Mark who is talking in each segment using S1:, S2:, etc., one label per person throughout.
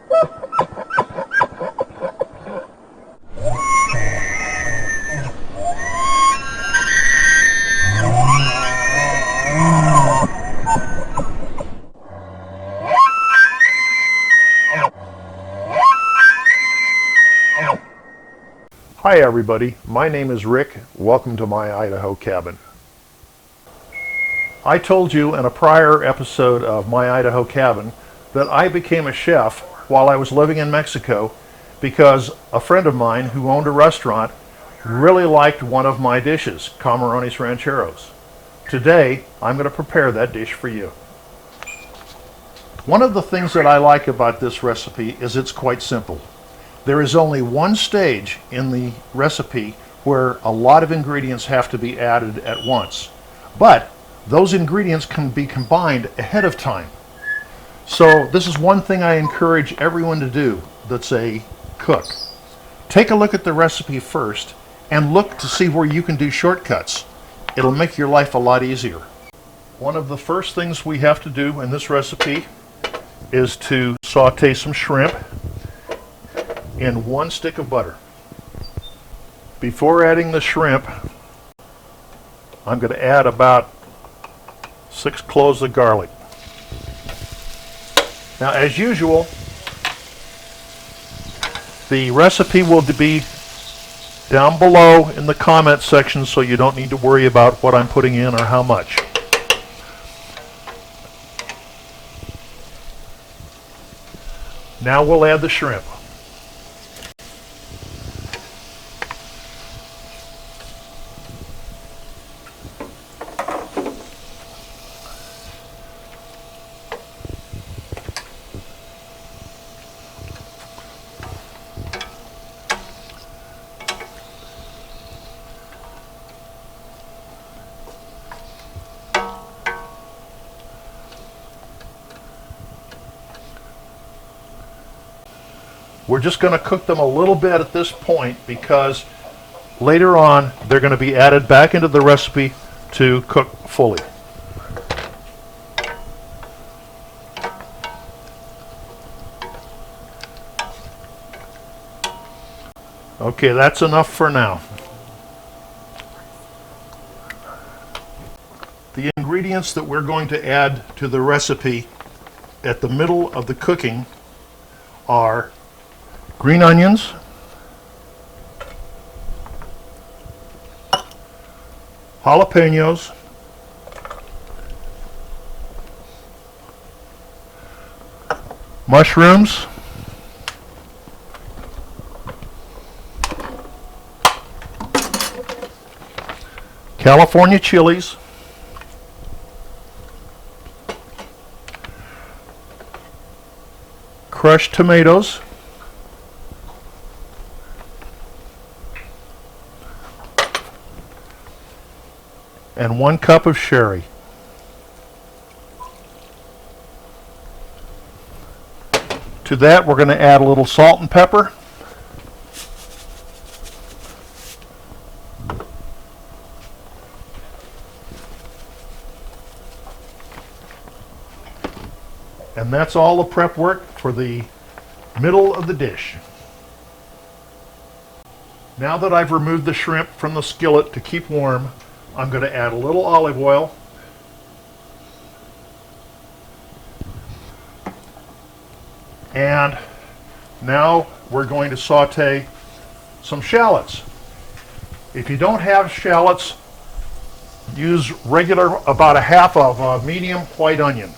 S1: Hi everybody, my name is Rick. Welcome to my Idaho cabin. I told you in a prior episode of My Idaho Cabin that I became a chef while I was living in Mexico because a friend of mine who owned a restaurant really liked one of my dishes, Camarones Rancheros. Today, I'm going to prepare that dish for you. One of the things that I like about this recipe is it's quite simple. There is only one stage in the recipe where a lot of ingredients have to be added at once, but those ingredients can be combined ahead of time. So this is one thing I encourage everyone to do that's a cook. Take a look at the recipe first and look to see where you can do shortcuts. It'll make your life a lot easier. One of the first things we have to do in this recipe is to saute some shrimp in 1 stick of butter. Before adding the shrimp, I'm going to add about 6 cloves of garlic. Now, as usual, the recipe will be down below in the comment section, so you don't need to worry about what I'm putting in or how much. Now we'll add the shrimp. We're just going to cook them a little bit at this point because later on they're going to be added back into the recipe to cook fully. Okay, that's enough for now. The ingredients that we're going to add to the recipe at the middle of the cooking are green onions, jalapeños, mushrooms, California chilies, crushed tomatoes, and 1 cup of sherry. To that, we're going to add a little salt and pepper. And that's all the prep work for the middle of the dish. Now that I've removed the shrimp from the skillet to keep warm, I'm going to add a little olive oil, and now we're going to saute some shallots. If you don't have shallots, use regular, about a half of a medium white onion.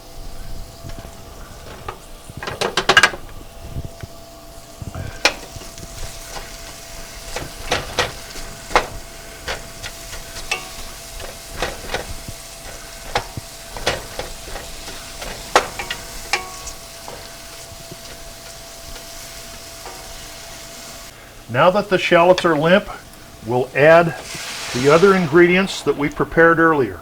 S1: Now that the shallots are limp, we'll add the other ingredients that we prepared earlier.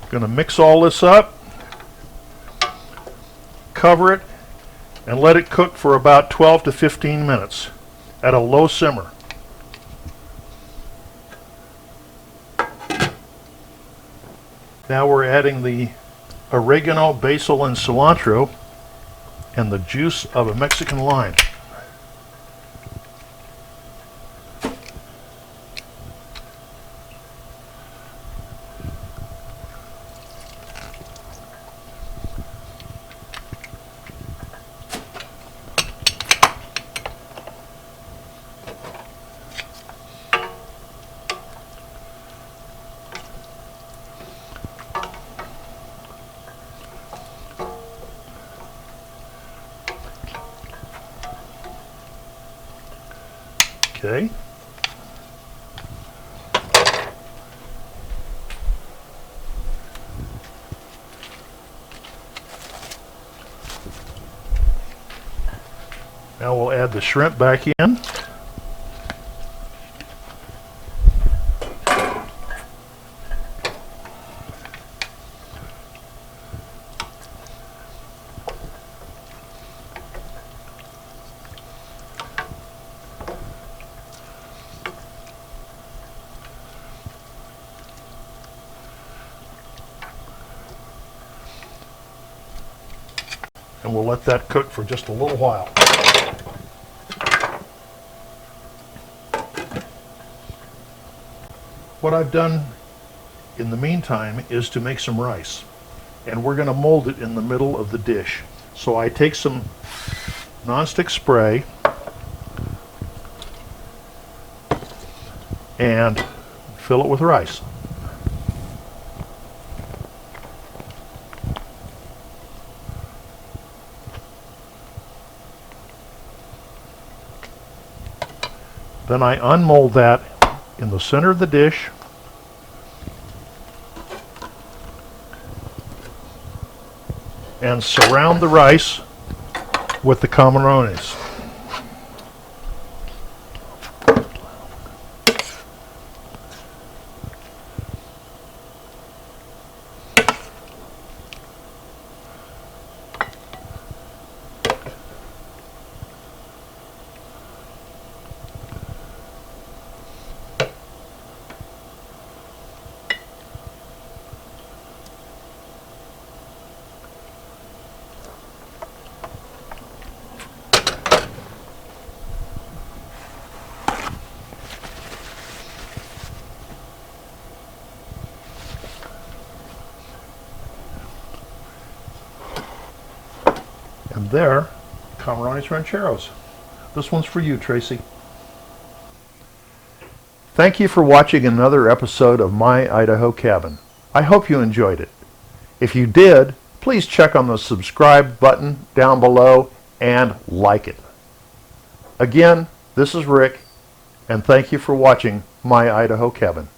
S1: Going to mix all this up, cover it, and let it cook for about 12 to 15 minutes at a low simmer. Now we're adding the oregano, basil, and cilantro and the juice of a Mexican lime. Okay. Now we'll add the shrimp back in. And we'll let that cook for just a little while. What I've done in the meantime is to make some rice, and we're going to mold it in the middle of the dish. So I take some nonstick spray and fill it with rice. Then I unmold that in the center of the dish, and surround the rice with the camarones. And there, Camarones Rancheros. This one's for you, Tracy. Thank you for watching another episode of My Idaho Cabin. I hope you enjoyed it. If you did, please check on the subscribe button down below and like it. Again, this is Rick, and thank you for watching My Idaho Cabin.